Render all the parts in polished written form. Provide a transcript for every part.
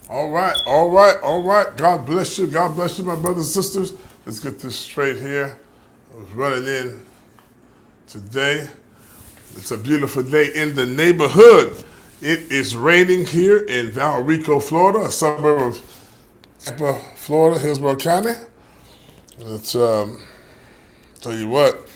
All right, all right, all right. God bless you. God bless you, my brothers and sisters. Let's get this straight here. I was running in today. It's a beautiful day in the neighborhood. It is raining here in Valrico, Florida, a suburb of Tampa, Florida, Hillsborough County. Let's tell you what,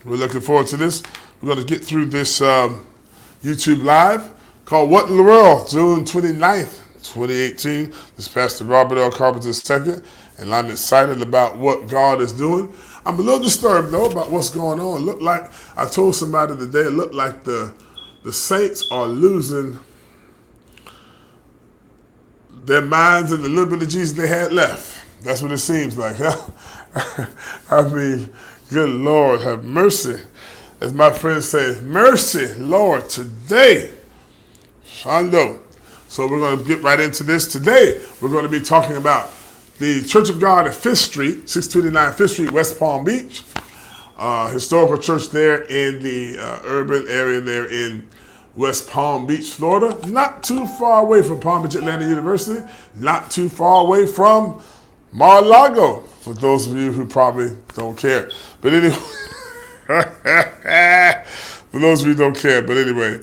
we're looking forward to this. We're going to get through this YouTube Live called What in the World, June 29th, 2018. This is Pastor Robert L. Carpenter II, and I'm excited about what God is doing. I'm a little disturbed, though, about what's going on. It looked like, I told somebody today, it looked like the Saints are losing their minds and the little bit of Jesus they had left. That's what it seems like. I mean, good Lord, have mercy. As my friends say, mercy, Lord, today. Shando. So we're going to get right into this. Today, we're going to be talking about the Church of God at 5th Street, 629 5th Street, West Palm Beach. Historical church there in the urban area there in West Palm Beach, Florida. Not too far away from Palm Beach Atlantic University. Not too far away from Mar-a-Lago, for those of you who probably don't care. But anyway, for those of you who don't care, but anyway,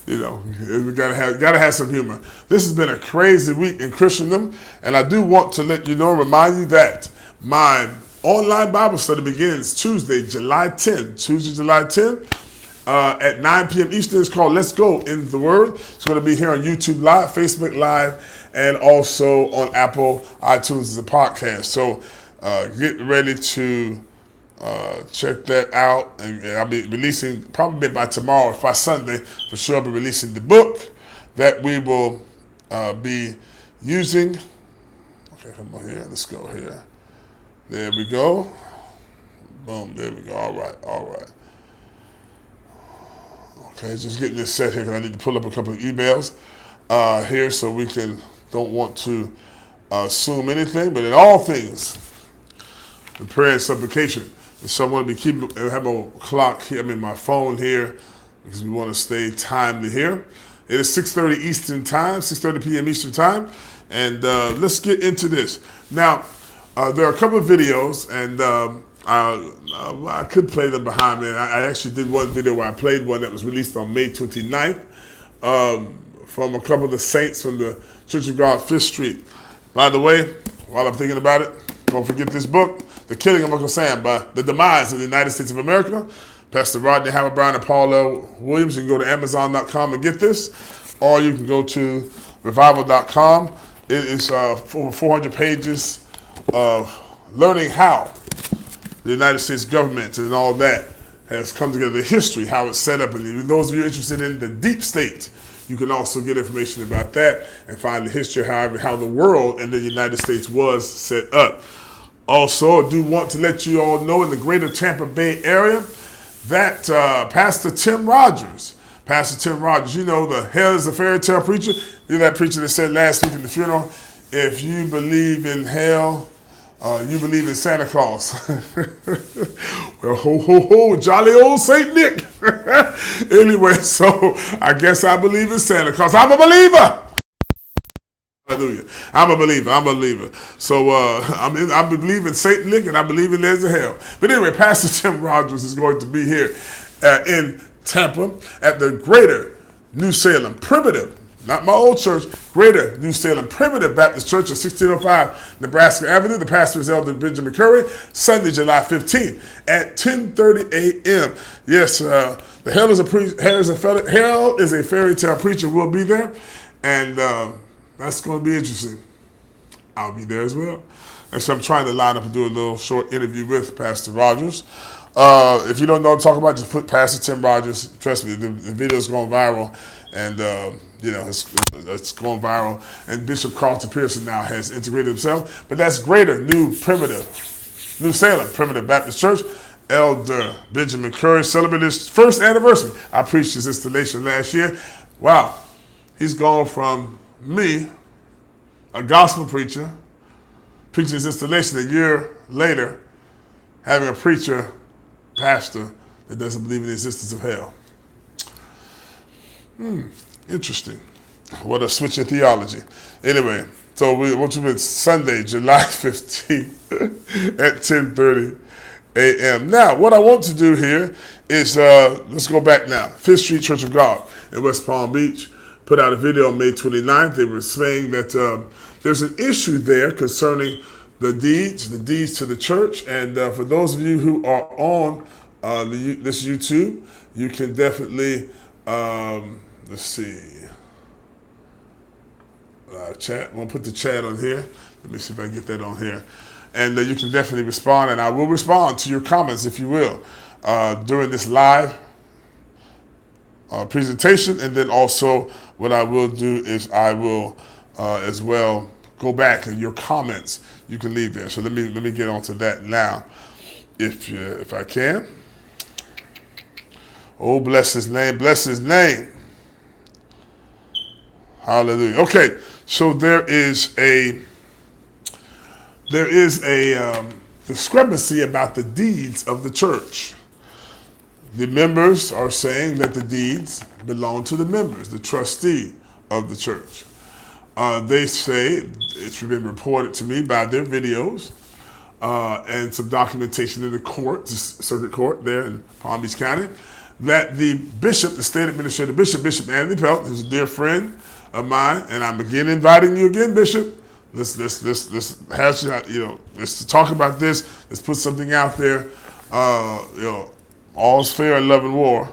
you know, we gotta have some humor. This has been a crazy week in Christendom, and I do want to let you know, remind you that my online Bible study begins Tuesday, July 10th. Tuesday, July 10th. At 9 p.m. Eastern. It's called Let's Go in the Word. It's going to be here on YouTube Live, Facebook Live, and also on Apple iTunes as a podcast. So get ready to check that out. And I'll be releasing, probably by tomorrow, if by Sunday, for sure I'll be releasing the book that we will be using. Okay, come on here. Let's go here. There we go. Boom, there we go. All right, all right. Okay, just getting this set here because I need to pull up a couple of emails here so we don't want to assume anything, but in all things, in prayer and supplication. And so I want to have a clock here, my phone here, because we want to stay timely here. It is 6:30 Eastern Time, 6:30 p.m. Eastern Time, and let's get into this. Now, there are a couple of videos, and I could play them behind me. I actually did one video where I played one that was released on May 29th from a couple of the saints from the Church of God, 5th Street. By the way, while I'm thinking about it, don't forget this book, The Killing of Uncle Sam, by the Demise of the United States of America. Pastor Rodney Howard Brown and Paul L. Williams. You can go to Amazon.com and get this, or you can go to revival.com. It is over 400 pages of learning how the United States government and all that has come together, the history, how it's set up. And those of you interested in the deep state, you can also get information about that and find the history, how the world and the United States was set up. Also, I do want to let you all know in the greater Tampa Bay area that Pastor Tim Rogers, you know, the hell is a fairy tale preacher. You're that preacher that said last week in the funeral, if you believe in hell, you believe in Santa Claus. Well, ho, ho, ho, jolly old Saint Nick. Anyway, so I guess I believe in Santa Claus. I'm a believer. Hallelujah. I'm a believer. So I believe in Saint Nick, and I believe in there's a hell. But anyway, Pastor Tim Rogers is going to be here in Tampa at the Greater New Salem Primitive, not my old church, Greater New Salem Primitive Baptist Church at 1605 Nebraska Avenue. The pastor is Elder Benjamin Curry, Sunday, July 15th at 10:30 a.m. Yes, the hell is a fairy tale preacher will be there, and that's going to be interesting. I'll be there as well. And so I'm trying to line up and do a little short interview with Pastor Rogers. If you don't know what I'm talking about, just put Pastor Tim Rogers. Trust me, the video's going viral, and you know, it's going viral. And Bishop Carlton Pearson now has integrated himself. But that's Greater New Salem Primitive Baptist Church. Elder Benjamin Curry celebrated his first anniversary. I preached his installation last year. Wow, he's gone from me, a gospel preacher, preaching his installation a year later, having a preacher, pastor, that doesn't believe in the existence of hell. Interesting. What a switch in theology. Anyway, so we want you with Sunday, July 15th at 10:30 a.m. Now, what I want to do here is, let's go back now. Fifth Street Church of God in West Palm Beach put out a video on May 29th. They were saying that there's an issue there concerning the deeds to the church. And for those of you who are on this YouTube, you can definitely, let's see, chat. I'm going to put the chat on here. Let me see if I can get that on here. And you can definitely respond, and I will respond to your comments, if you will, during this live presentation. And then also what I will do is I will as well go back, and your comments you can leave there. So let me get onto that now, if I can. Oh, bless his name, bless his name. Hallelujah. Okay, so there is a discrepancy about the deeds of the church. The members are saying that the deeds belong to the members, the trustee of the church. They say, it's been reported to me by their videos and some documentation in the court, the circuit court there in Palm Beach County, that the bishop, the state administrator bishop, Bishop Anthony Pelt, who's a dear friend of mine, and I'm again inviting you again, Bishop. Let's talk about this. Let's put something out there. All's fair in love and war,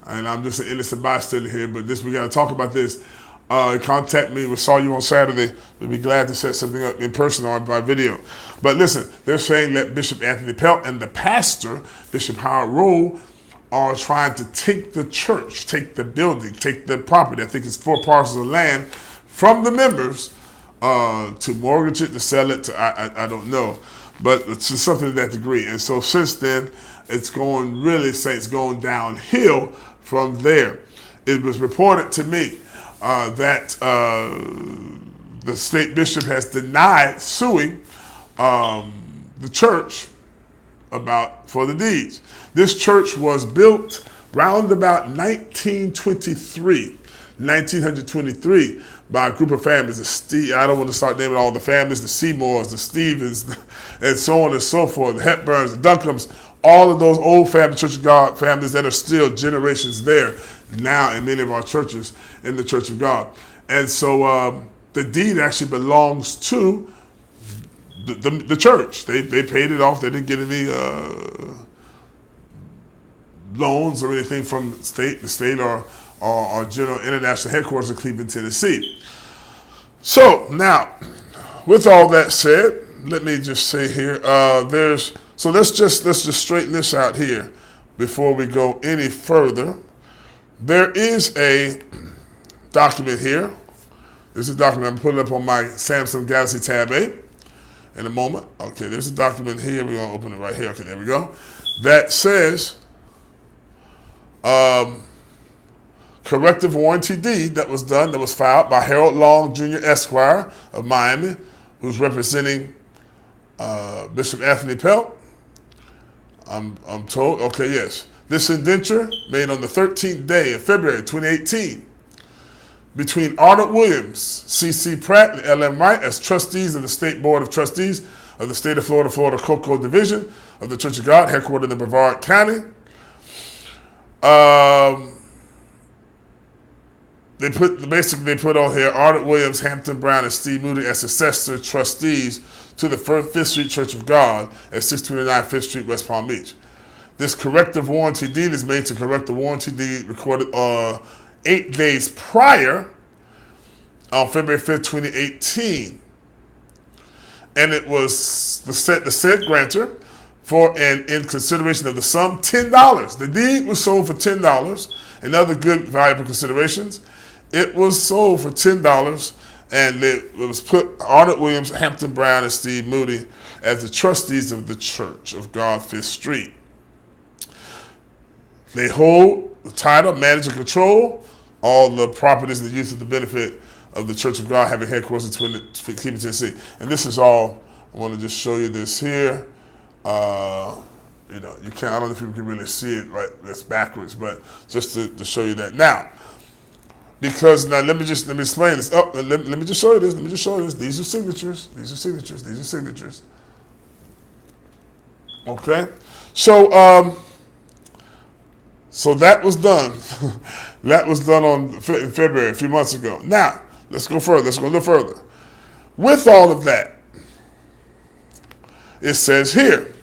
and I'm just an innocent bystander here. But we got to talk about this. Contact me. We saw you on Saturday. We'd be glad to set something up in person or by video. But listen, they're saying that Bishop Anthony Pelt and the pastor, Bishop Howard Rolle, are trying to take the church, take the building, take the property. I think it's 4 parcels of land from the members to mortgage it, to sell it, I don't know. But it's just something to that degree. And so since then, it's going downhill from there. It was reported to me that the state bishop has denied suing the church for the deeds. This church was built round about 1923, by a group of families. I don't want to start naming all the families, the Seymours, the Stevens, and so on and so forth, the Hepburns, the Duncombe's, all of those old family Church of God families that are still generations there now in many of our churches in the Church of God. And so the deed actually belongs to the church. They paid it off. They didn't get any loans or anything from the state or general international headquarters in Cleveland, Tennessee. So now, with all that said, let me just say here, let's just straighten this out here before we go any further. There is a document here. This is a document I'm putting up on my Samsung Galaxy Tab 8 in a moment. Okay, there's a document here. We're gonna open it right here. Okay, there we go. That says corrective warranty deed that was filed by Harold Long Jr. Esquire of Miami, who's representing Bishop Anthony Pelt. I'm told, okay, yes. This indenture made on the 13th day of February 2018 between Arnold Williams, C.C. Pratt, and L.M. Wright as trustees of the State Board of Trustees of the State of Florida, Florida Cocoa Division of the Church of God, headquartered in Brevard County. They put on here Arnold Williams, Hampton Brown, and Steve Moody as successor trustees to the Fifth Street Church of God at 629 Fifth Street, West Palm Beach. This corrective warranty deed is made to correct the warranty deed recorded 8 days prior, on February 5th, 2018. And it was the said grantor in consideration of the sum $10. The deed was sold for $10 and other good valuable considerations. It was sold for $10, and it was put Arnold Williams, Hampton Brown, and Steve Moody as the trustees of the Church of God, Fifth Street. They hold the title, manage and control all the properties and the use of the benefit of the Church of God, having headquarters in Cleveland, Tennessee. And this is all, I want to just show you this here. You can't, I don't know if you can really see it right, that's backwards, but just to show you that. Now, Because now let me explain this. Oh, let me just show you this. Let me just show you this. These are signatures. These are signatures. These are signatures. Okay. So so that was done. That was done in February, a few months ago. Now let's go further. Let's go a little further. With all of that, it says here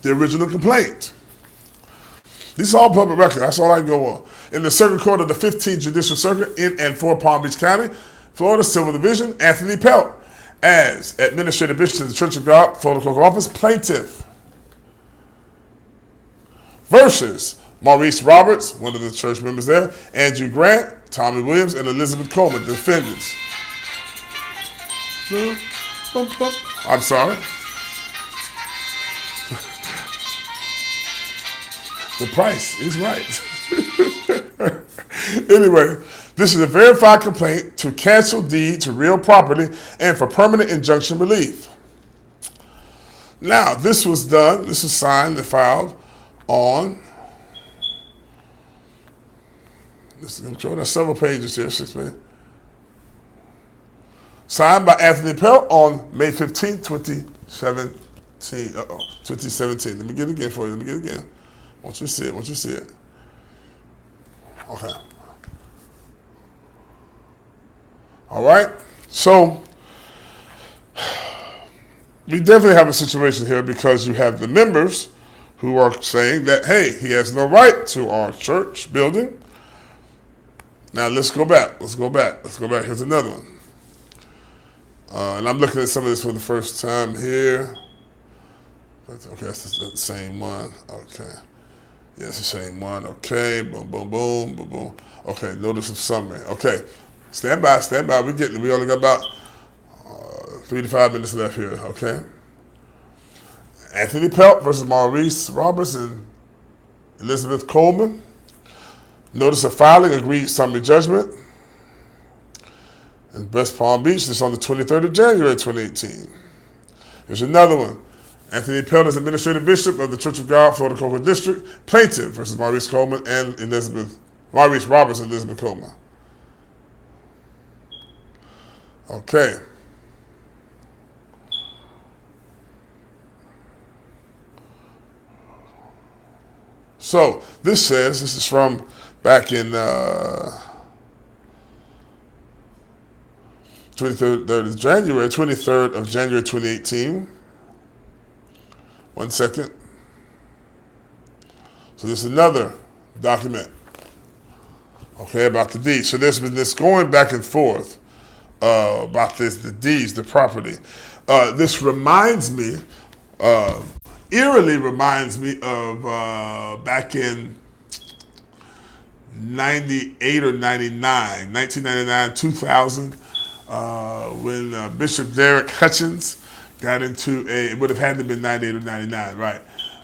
the original complaint. These are all public record. That's all I can go on. In the Circuit Court of the 15th Judicial Circuit in and for Palm Beach County, Florida Civil Division, Anthony Pelt, as Administrative Bishop of the Church of God, Florida Clerk of Office, plaintiff. Versus Maurice Roberts, one of the church members there, Andrew Grant, Tommy Williams, and Elizabeth Coleman, defendants. I'm sorry. The price is right. Anyway, this is a verified complaint to cancel deed to real property and for permanent injunction relief. Now, this was done, this was signed and filed on, this is going to show, there's several pages here, 6 minutes. Signed by Anthony Pelt on May 15, 2017. 2017. Let me get it again for you. Let me get it again. Once you see it, once you see it. Okay. All right. So we definitely have a situation here because you have the members who are saying that, hey, he has no right to our church building. Now let's go back. Let's go back. Let's go back. Here's another one. And I'm looking at some of this for the first time here. Okay, that's the same one. Okay. Yeah, it's the same one. Okay, boom, boom, boom, boom, boom. Okay, notice of summary. Okay, stand by, stand by. We only got about 3 to 5 minutes left here. Okay. Anthony Pelt versus Maurice Roberts and Elizabeth Coleman. Notice of filing, agreed summary judgment. In West Palm Beach, this is on the 23rd of January, 2018. Here's another one. Anthony Pelt is Administrative Bishop of the Church of God, Florida Coastal District, plaintiff versus Maurice Coleman and Maurice Roberts and Elizabeth Coleman. Okay. So this says, this is from back in 23rd of January 2018. 1 second. So this is another document, okay, about the deed. So there's been this going back and forth about this, the deeds, the property. This reminds me, eerily reminds me of back in 98 or 99, 1999, 2000, when Bishop Derek Hutchins got into it would have had to have been 98 or 99, right?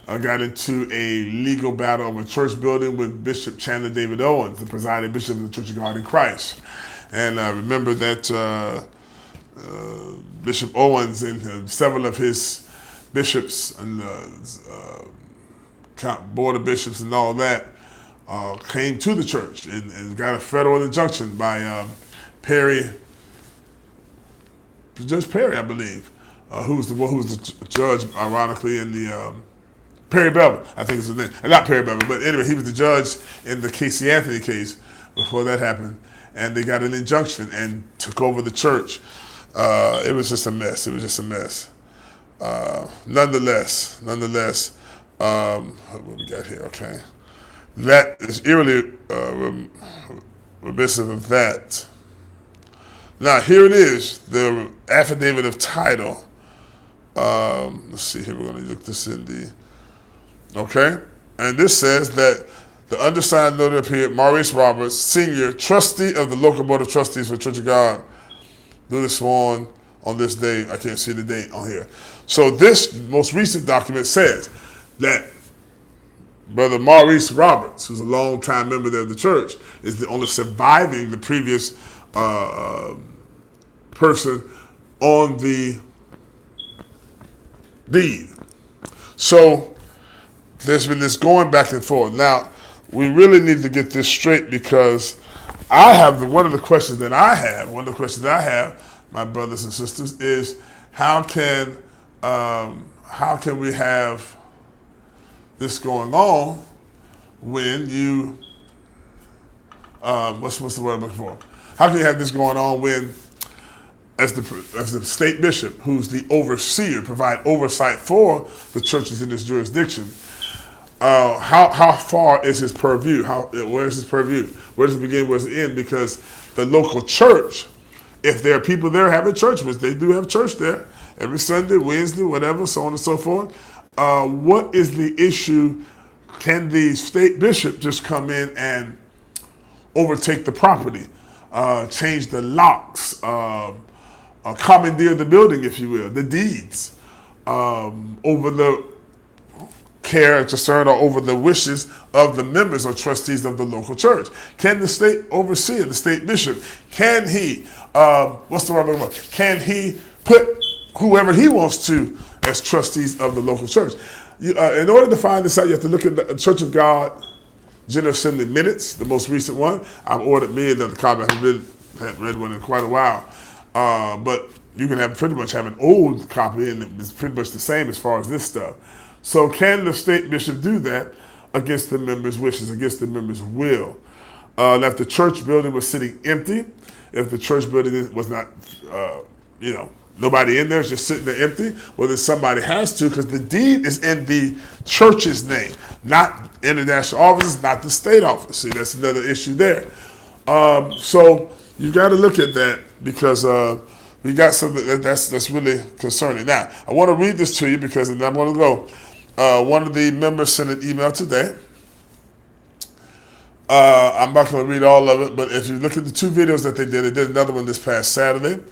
Got into a legal battle over a church building with Bishop Chandler David Owens, the presiding bishop of the Church of God in Christ. And remember that Bishop Owens and several of his bishops and board of bishops and all that came to the church and got a federal injunction by Judge Perry, I believe. Who was the judge, ironically, in the Perry Bevel, I think is his name. Not Perry Bevel, but anyway, he was the judge in the Casey Anthony case before that happened. And they got an injunction and took over the church. It was just a mess. It was just a mess. Nonetheless, what we got here, okay. That is eerily reminiscent of that. Now, here it is, the affidavit of title. Let's see here, we're going to look this in the, okay? And this says that the undersigned notary appeared Maurice Roberts, Sr., trustee of the local board of trustees for Church of God, duly sworn on this day. I can't see the date on here. So this most recent document says that Brother Maurice Roberts, who's a longtime member of the church, is the only surviving the previous person on the deed. So there's been this going back and forth. Now, we really need to get this straight because one of the questions that I have, my brothers and sisters, is how can we have this going on when you what's the word I'm looking for? How can you have this going on when, as the state bishop, who's the overseer, provide oversight for the churches in this jurisdiction? How far is his purview? Where is his purview? Where does it begin? Where does it end? Because the local church, if there are people there having church, which they do have church there every Sunday, Wednesday, whatever, so on and so forth. What is the issue? Can the state bishop just come in and overtake the property, change the locks, commandeer the building, if you will, the deeds, over the care, concern, or over the wishes of the members or trustees of the local church? Can the state overseer, the state bishop, can he, can he put whoever he wants to as trustees of the local church? In order to find this out, you have to look at the Church of God General Assembly minutes, the most recent one. I've ordered me another copy. I haven't read one in quite a while. But you can pretty much have an old copy, and it's pretty much the same as far as this stuff. So can the state bishop do that against the members' wishes, against the members' will? If the church building was sitting empty, if the church building was not, nobody in there, is just sitting there empty, well, then somebody has to, because the deed is in the church's name, not international offices, not the state office. See, that's another issue there. So you got to look at that, because we got something that's really concerning. Now, I want to read this to you, because I'm going to go. One of the members sent an email today. I'm not going to read all of it, but if you look at the two videos that they did another one this past Saturday,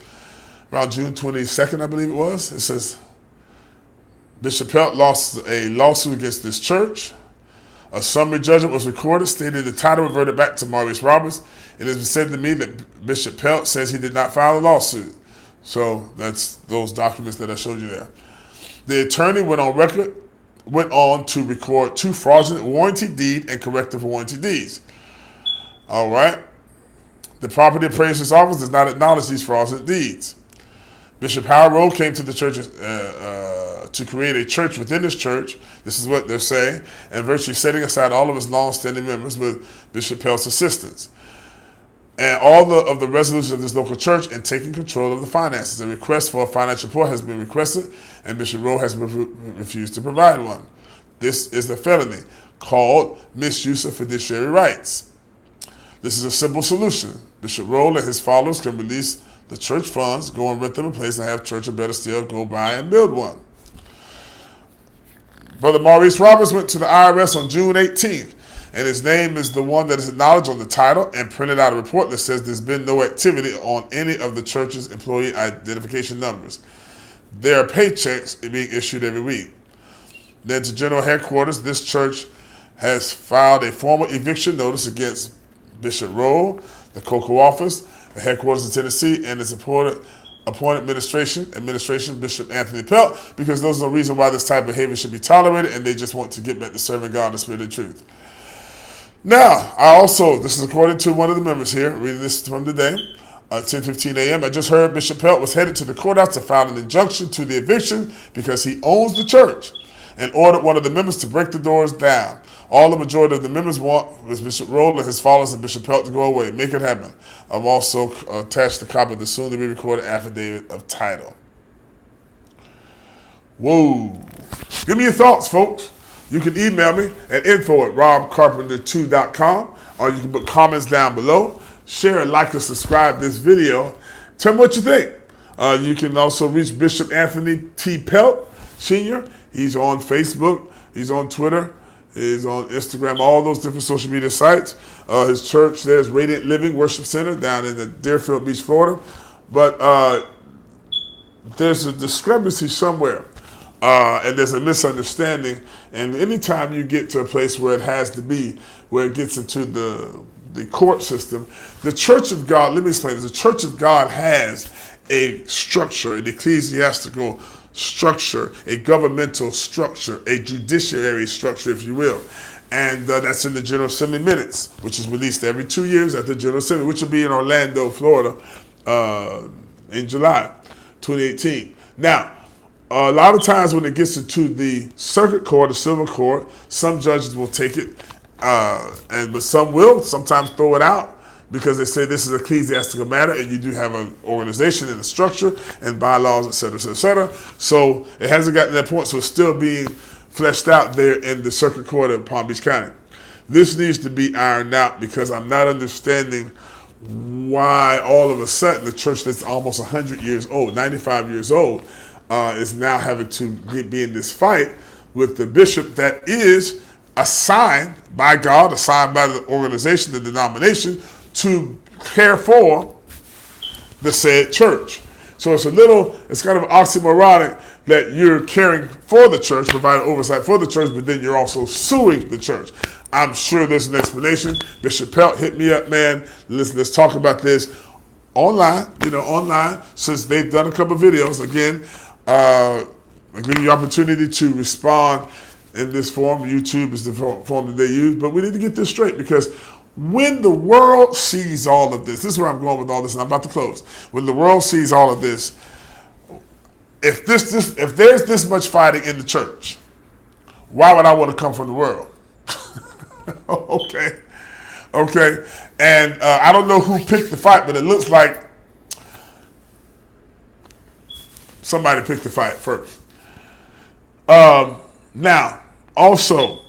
around June 22nd, I believe it was. It says, Bishop Pelt lost a lawsuit against this church. A summary judgment was recorded stating the title reverted back to Maurice Roberts. It has been said to me that Bishop Pelt says he did not file a lawsuit. So that's those documents that I showed you there. The attorney went on to record two fraudulent warranty deed and corrective warranty deeds. All right. The property appraiser's office does not acknowledge these fraudulent deeds. Bishop Howard Rowe came to the church to create a church within this church. This is what they're saying, and virtually setting aside all of his long-standing members with Bishop Pelt's assistance, and all of the resolutions of this local church, and taking control of the finances. A request for a financial report has been requested, and Bishop Rowe has refused to provide one. This is a felony called misuse of fiduciary rights. This is a simple solution. Bishop Rowe and his followers can release the church funds, go and rent them a place and have church, or better still, go buy and build one. Brother Maurice Roberts went to the IRS on June 18th, and his name is the one that is acknowledged on the title, and printed out a report that says there's been no activity on any of the church's employee identification numbers. There are paychecks being issued every week. Then to General Headquarters, this church has filed a formal eviction notice against Bishop Rowe, the COCO office, the headquarters in Tennessee, and its appointed administration, Bishop Anthony Pelt, because there's no reason why this type of behavior should be tolerated, and they just want to get back to serving God in the spirit of truth. Now, this is according to one of the members here, reading this from today, 10:15 a.m. I just heard Bishop Pelt was headed to the courthouse to file an injunction to the eviction because he owns the church, and ordered one of the members to break the doors down. All the majority of the members want was Bishop Rolle and his followers and Bishop Pelt to go away. Make it happen. I've also attached a copy of the soon-to-be recorded affidavit of title. Whoa. Give me your thoughts, folks. You can email me at info@robcarpenter2.com, or you can put comments down below. Share, like, and subscribe this video. Tell me what you think. You can also reach Bishop Anthony T. Pelt, Sr. He's on Facebook. He's on Twitter. He's on Instagram, all those different social media sites. His church, there's Radiant Living Worship Center down in the Deerfield Beach, Florida. But there's a discrepancy somewhere, and there's a misunderstanding. And anytime you get to a place where it has to be, where it gets into the court system, the Church of God, let me explain this. The Church of God has a structure, an ecclesiastical structure, a governmental structure, a judiciary structure, if you will. And that's in the General Assembly Minutes, which is released every 2 years at the General Assembly, which will be in Orlando, Florida, in July 2018. Now, a lot of times when it gets into the circuit court, the civil court, some judges will take it, but some will sometimes throw it out because they say this is an ecclesiastical matter and you do have an organization and a structure and bylaws, et cetera, et cetera, et cetera. So it hasn't gotten to that point, so it's still being fleshed out there in the circuit court in Palm Beach County. This needs to be ironed out because I'm not understanding why all of a sudden the church that's almost 100 years old, 95 years old, is now having to be in this fight with the bishop that is assigned by God, assigned by the organization, the denomination, to care for the said church. So it's kind of oxymoronic that you're caring for the church, providing oversight for the church, but then you're also suing the church. I'm sure there's an explanation. Bishop Pelt, hit me up, man. Listen, let's talk about this online, since they've done a couple of videos. Again, I give you the opportunity to respond in this form. YouTube is the form that they use, but we need to get this straight because when the world sees all of this is where I'm going with all this, and I'm about to close. When the world sees all of this, if there's this much fighting in the church, why would I want to come from the world? Okay. And I don't know who picked the fight, but it looks like somebody picked the fight first. Now, also,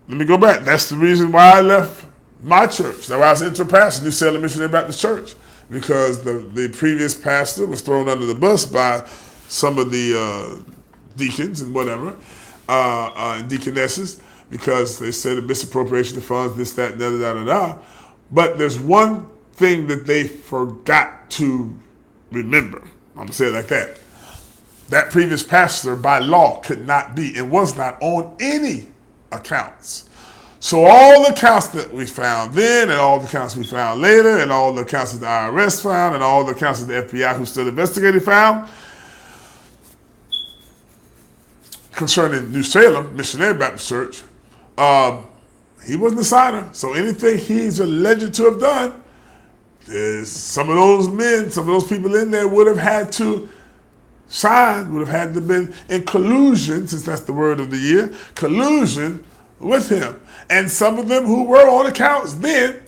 let me go back. That's the reason why I left my church. That's why I was interim pastor, New Salem Missionary Baptist Church, because the previous pastor was thrown under the bus by some of the deacons and whatever, and deaconesses, because they said a misappropriation of funds, this, that, da. But there's one thing that they forgot to remember. I'm going to say it like that. That previous pastor, by law, could not be and was not on any accounts. So all the accounts that we found then and all the accounts we found later and all the accounts that the IRS found and all the accounts that the FBI, who still investigated, found concerning New Salem Missionary Baptist Church, he wasn't a signer. So anything he's alleged to have done, some of those men, some of those people in there would have had to sign, would have had to been in collusion, since that's the word of the year, collusion with him. And some of them who were on accounts then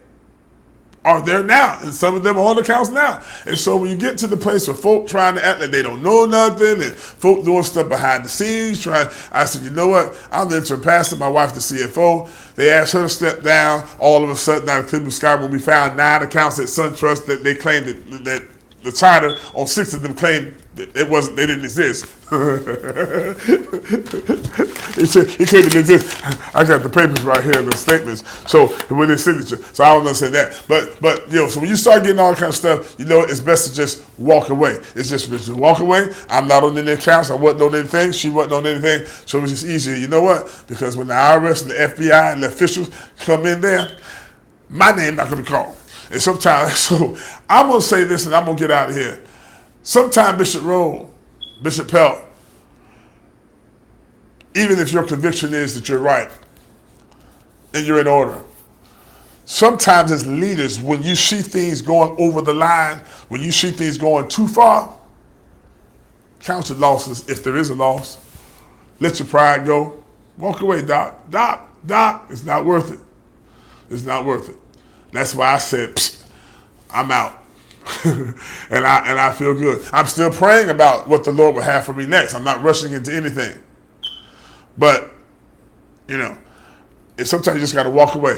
are there now, and some of them are on accounts now. And so when you get to the place where folk trying to act like they don't know nothing, and folk doing stuff behind the scenes, I said, you know what? I'm the interim pastor, my wife the CFO. They asked her to step down. All of a sudden, out of the sky, when we found 9 accounts at SunTrust that they claimed that the charter on 6 of them claimed it wasn't, they didn't exist. He said it didn't exist. I got the papers right here, the statements. So with his signature. So I don't understand that. But so when you start getting all that kind of stuff, it's best to just walk away. It's just walk away. I'm not on any accounts. I wasn't on anything. She wasn't on anything. So it was just easier. You know what? Because when the IRS and the FBI and the officials come in there, my name not gonna be called. And sometimes, so I'm gonna say this and I'm gonna get out of here. Sometimes Bishop Pelt, even if your conviction is that you're right and you're in order, sometimes as leaders, when you see things going over the line, when you see things going too far, count your losses if there is a loss. Let your pride go. Walk away, Doc. Doc, it's not worth it. It's not worth it. That's why I said, I'm out. and I feel good. I'm still praying about what the Lord will have for me next. I'm not rushing into anything. But, sometimes you just got to walk away.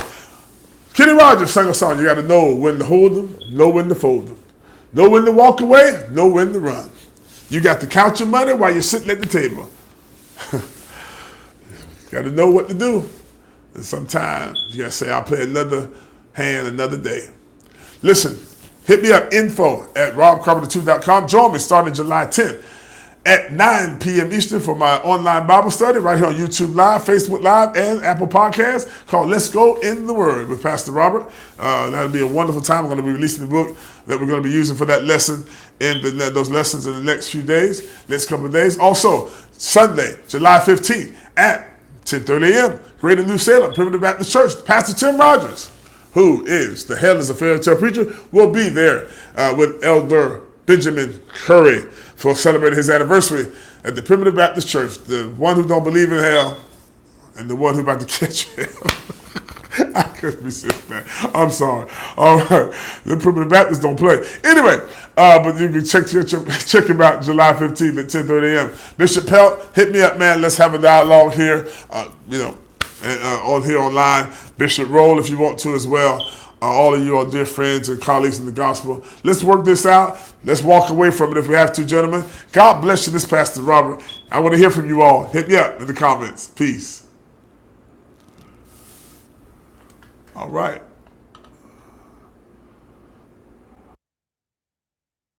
Kenny Rogers sang a song, you got to know when to hold them, know when to fold them. Know when to walk away, know when to run. You got to count your money while you're sitting at the table. Got to know what to do. And sometimes you got to say, I'll play another hand another day. Listen, hit me up, info@robcarpenter2.com. Join me starting July 10th at 9 p.m. Eastern for my online Bible study right here on YouTube Live, Facebook Live, and Apple Podcasts called Let's Go in the Word with Pastor Robert. That'll be a wonderful time. I'm going to be releasing the book that we're going to be using for that lesson in those lessons in the next few days, next couple of days. Also, Sunday, July 15th at 10:30 a.m. Greater New Salem, Primitive Baptist Church, Pastor Tim Rogers, who is the headless and fairy tale preacher, will be there with Elder Benjamin Curry for celebrating his anniversary at the Primitive Baptist Church, the one who don't believe in hell and the one who about to catch hell. I couldn't resist that. I'm sorry. All right. The Primitive Baptists don't play. Anyway, but you can check him out July 15th at 10:30 a.m. Bishop Pelt, hit me up, man. Let's have a dialogue here, on here online. Bishop Rolle, if you want to as well. All of you are dear friends and colleagues in the gospel. Let's work this out. Let's walk away from it if we have to, gentlemen. God bless you, this Pastor Robert. I want to hear from you all. Hit me up in the comments. Peace. All right.